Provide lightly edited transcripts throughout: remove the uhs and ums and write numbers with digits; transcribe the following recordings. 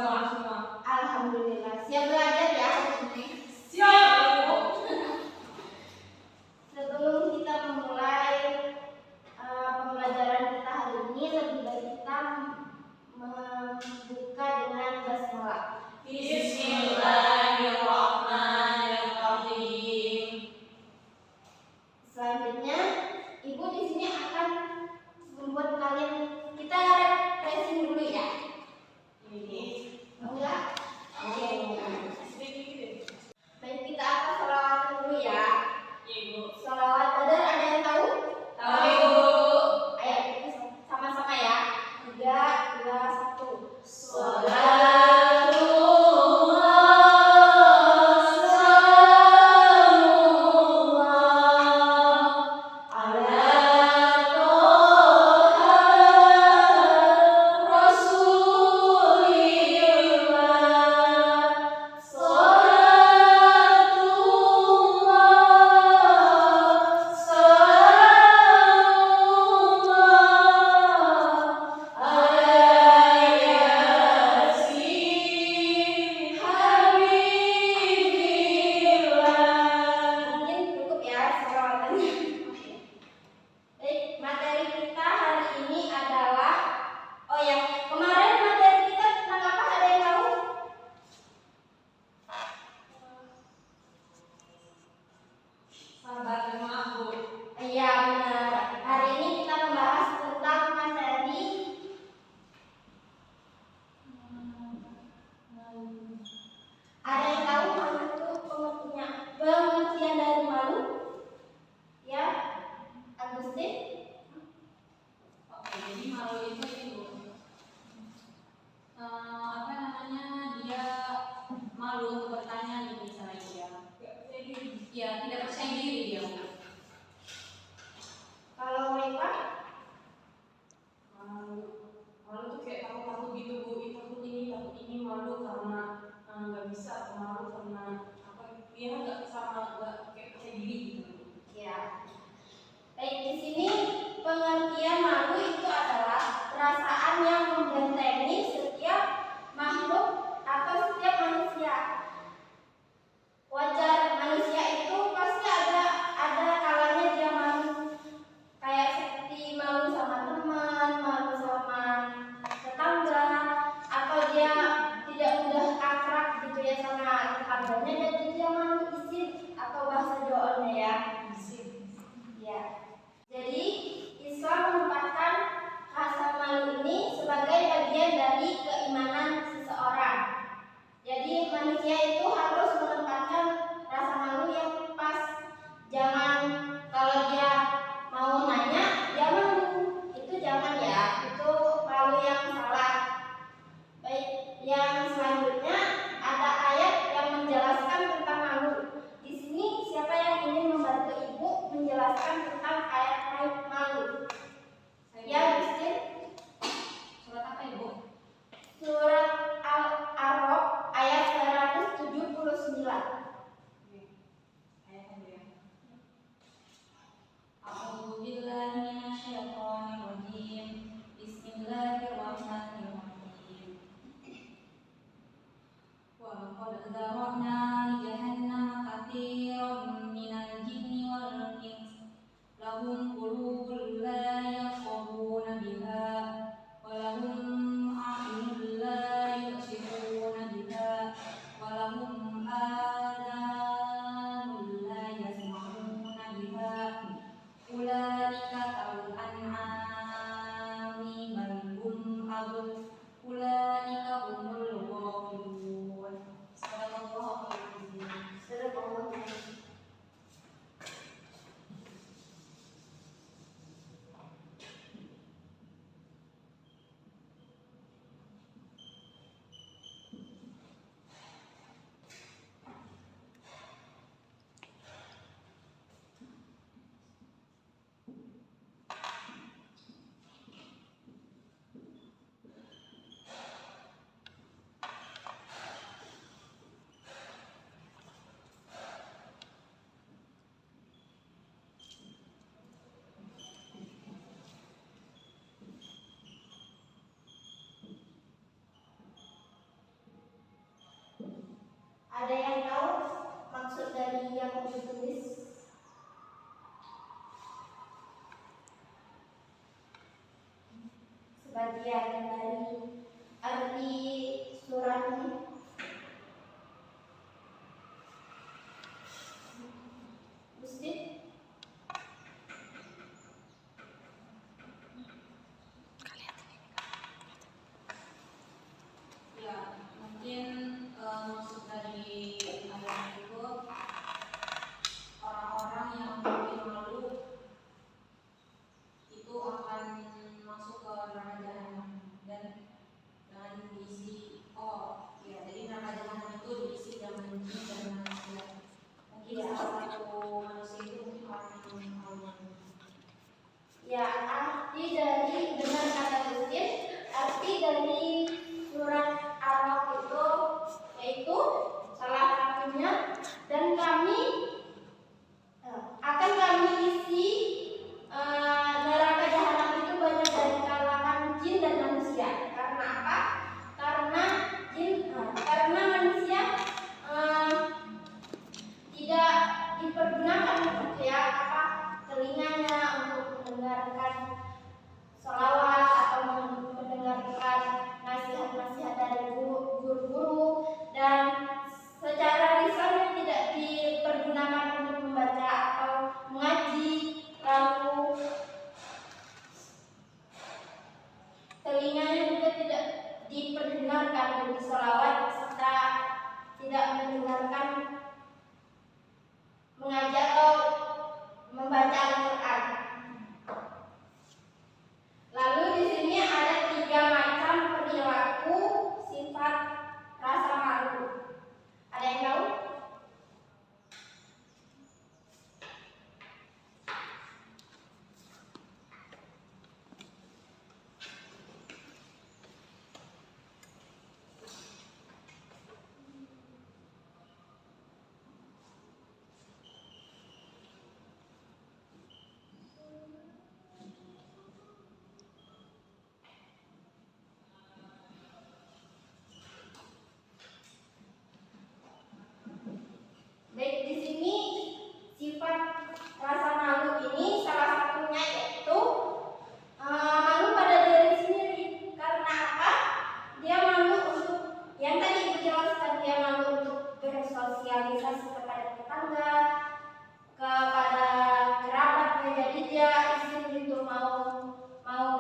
semua. Alhamdulillah. Siap belajar ya hari ini? Siap. Sebelum kita memulai pembelajaran kita hari ini, lebih baik kita membuka dengan basmalah. Bismillahirrahmanirrahim. Selanjutnya, Ibu di sini akan membuat kalian, kita refreshing dulu ya. Ini. Enggak? Oke. Sedikit. Baik, kita akan sholawatan dulu ya. Ibu. Sholawat Badar ada yang tahu? Tahu, Ibu. Ayo kita sama-sama ya. 3, 2, 1. Mungkin cukup ya sholawatannya. Baik, materi kita hari ini adalah, oh ya, kemarin materi kita tentang apa, ada yang tahu? Sabar dan maaf, Bu. Iya benar. Hari ini kita membahas tentang materi ada yang tahu malu itu pengertian dari malu? Ya, Agustin? Oke, jadi malu itu Ibu. Apa namanya? Dia malu untuk bertanya gitu misalnya dia. Ya, tidak percaya diri dia. Kalau mereka? Malu tuh kayak takut-takut gitu, Bu. Takut ini malu karena nggak bisa, atau malu karena apa? Dia nggak kayak percaya diri gitu. Ya. Baik, di sini pengertian malu itu adalah perasaan yang membentengi setiap makhluk atau setiap manusia. Wajar, manusia itu pasti ada kalanya dia malu, kayak seperti malu sama teman, malu sama tetangga, atau dia tidak mudah akrab gitu ya sama tetangganya, jadi dia malu isin atau bahasa Jawanya ya. Ya. Jadi Islam menempatkan rasa malu ini sebagai bagian dari keimanan seseorang. Jadi manusia itu harus menempatkan rasa malu yang pas. Jangan kalau dia mau nanya dia malu, itu jangan ya, itu malu yang salah. Baik, yang selanjutnya ada ayat yang menjelaskan tentang malu. Di sini siapa yang ingin membantu Ibu menjelaskan tentang ayat malu? Ya, Agustin. Surat apa, Ibu? Surat Al-A'raf ayat 179. Ayat ya. A'udzu billahi minasyaitonir rajim. Bismillahirrahmanirrahim. Wa laqad dzara'na li jahannama katsiran minal jinni wal ins. Lahum qulubun la yafqahuna biha wa lahum a'yunun la yubsiruna biha wa lahum adhanun la yasma'una biha. Ulaika kal an'ami bal hum adall. Ulaika humul ghafilun. Sadaqallahu Ada yang tahu maksud dari yang ditulis? Sebagian dari arti surat ini. Mesti Ya, mungkin maksud dari ayat itu orang-orang yang mungkin malu itu akan masuk ke neraka jahanam dan diisi ya jadi neraka jahanam itu diisi dengan jin dan manusia. Mungkin salah satu manusia itu mungkin orang yang malu. ya, arti dari benar kata Gusti, arti dari surat Al-Mulk itu yaitu salah satunya, dan kami akan kami isi neraka jahanam itu banyak dari kalangan jin dan manusia. Karena apa? Karena manusia tidak dipergunakan untuk telinganya untuk mendengarkan sholawat atau mendengarkan nasihat-nasihat dari guru-guru, dan secara lisan tidak dipergunakan untuk membaca atau mengaji, lalu telinganya juga tidak diperdengarkan untuk sholawat serta tidak mendengarkan mengaji atau membaca Al-Quran. Lalu di sini ada 3 macam perilaku sifat rasa malu. Ada yang tahu? Baik, di sini sifat rasa malu ini salah satunya yaitu malu pada diri sendiri. Karena apa? Dia malu untuk, yang tadi Ibu jelaskan, dia malu untuk bersosialisasi kepada tetangga, kepada kerabatnya. Jadi dia izin gitu mau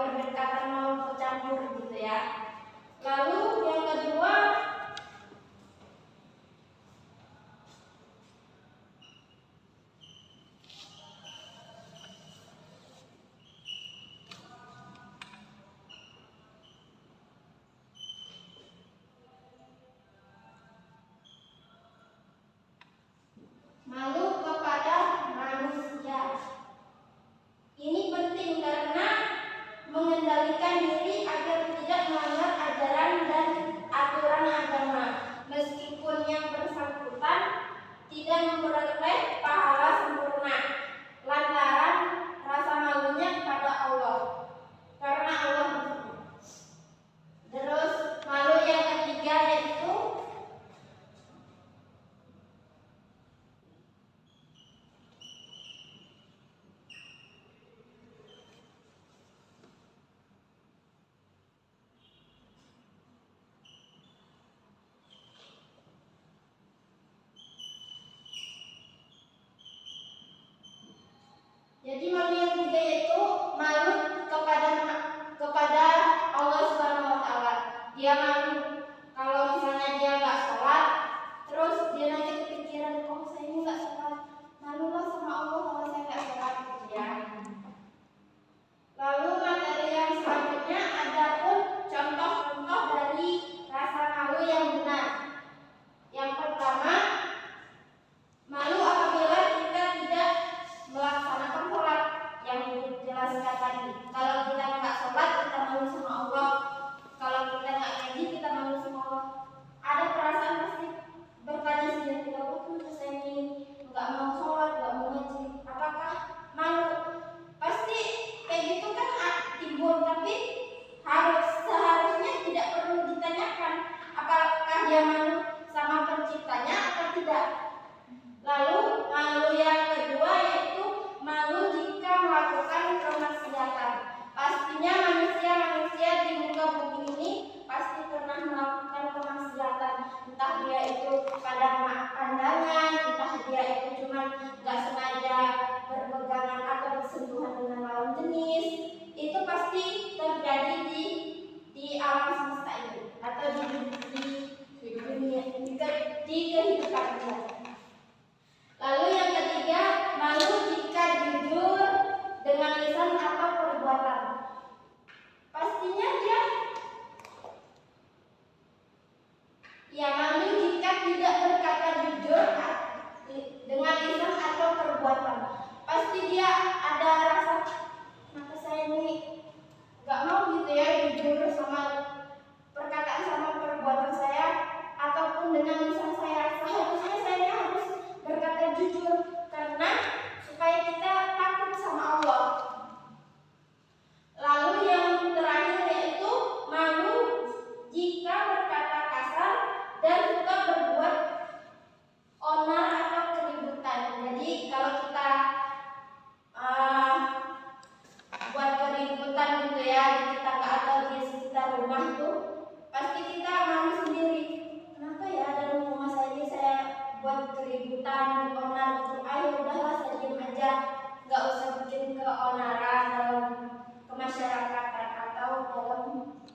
berdekatan, mau bercampur gitu ya. Lalu yang kedua, malu kepada manusia. Ini penting karena mengendalikan diri agar tidak melanggar ajaran dan aturan agama, meskipun yang bersangkutan tidak memperoleh pahala sempurna lantaran rasa malunya kepada Allah, karena Allah maksudnya. Terus malu yang ketiga yaitu jadi malu yang ketiga yaitu malu kepada Allah Subhanahu wa taala. Dia malu kalau misalnya dia nggak sholat, terus dia nanti kepikiran, saya ini nggak sholat, malulah sama Allah kalau saya nggak sholat gitu ya. Lalu materi yang selanjutnya ada pun contoh-contoh dari rasa malu yang benar. Yang pertama, malu apabila kita tidak melaksanakan sholat yang dijelaskan tadi. Kalau kita nggak sholat, kita malu sama Allah. Kalau kita nggak ngaji, kita malu sama Allah. entah dia itu pandangan, entah dia itu cuma nggak sengaja berpegangan atau bersentuhan dengan lawan jenis, itu pasti terjadi di alam semesta ini atau di dunia, di kehidupan kita. Lalu yang ketiga, malu jika jujur dengan lisan atau perbuatan. Pastinya dia malu jika tidak berkata jujur dengan lisan atau perbuatan. Pasti dia ada rasa, kenapa saya ini nggak mau gitu ya jujur sama perkataan sama perbuatan saya ataupun dengan lisan saya. Seharusnya saya harus berkata jujur karena supaya kita takut sama Allah. Lalu yang terakhir yaitu malu jika berkata kasar dan suka berbuat onar atau keributan. Jadi kalau kita buat keributan gitu ya di tetangga atau di sekitar rumah itu, pasti kita malu sendiri. Kenapa ya dalam rumah saya buat keributan, onar gitu? Ayo udahlah saya diam aja, nggak usah bikin keonaran dalam kemasyarakatan atau dalam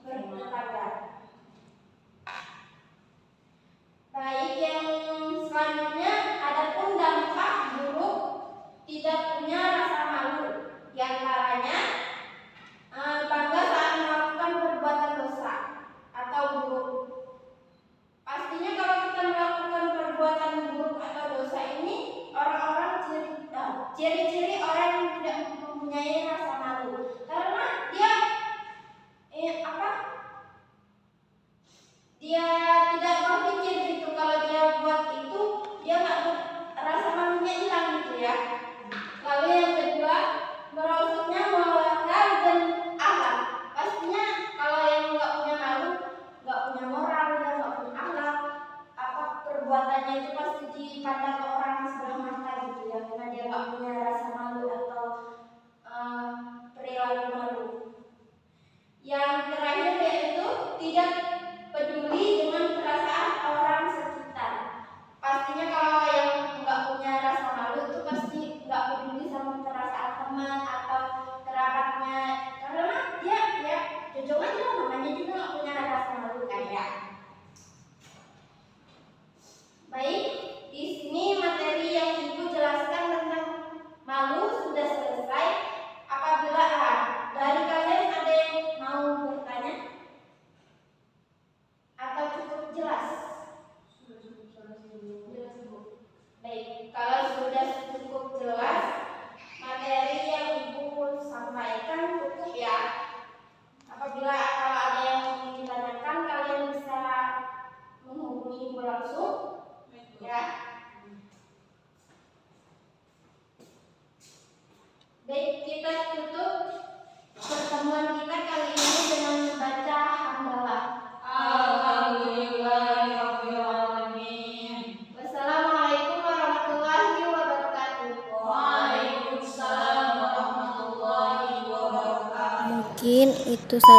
bertetangga. Baik, yang selanjutnya adapun dampak buruk tidak punya rasa malu. Di antaranya bangga saat melakukan perbuatan dosa atau buruk. Pastinya kalau kita melakukan perbuatan buruk atau dosa ini, orang-orang ciri-ciri orang yang tidak mempunyai rasa malu, karena dia dia tidak berpikir gitu kalau dia buat itu, dia nggak rasa malunya hilang gitu ya. Lalu yang kedua, merosotnya moral dan akhlak. Pastinya kalau yang nggak punya malu, nggak punya moral, dia nggak punya akhlak, apa perbuatannya itu pasti dipandang orang sebelah mata gitu ya, karena dia nggak punya rasa malu atau perilaku malu. Yang terakhir yaitu tidak peduli dengan perasaan orang sekitar. Pastinya kalau yang nggak punya rasa malu itu pasti nggak peduli sama perasaan teman atau kerabatnya, karena dia jujur aja namanya juga nggak punya rasa malu kan ya. Baik, di sini materi yang Ibu jelaskan tentang malu sudah selesai. Apabila dari kalian ada yang mau bertanya atau cukup jelas? Baik, kalau sudah cukup jelas materi yang Ibu sampaikan cukup ya. Apabila kalau ada yang ingin ditanyakan, kalian bisa menghubungi Ibu langsung ya. Baik, kita tutup pertemuan kita kali ini dengan membaca hamdalah. Alhamdulillahirrahmanirrahim. Wassalamualaikum warahmatullahi wabarakatuh. Waalaikumsalam warahmatullahi wabarakatuh. Mungkin itu saja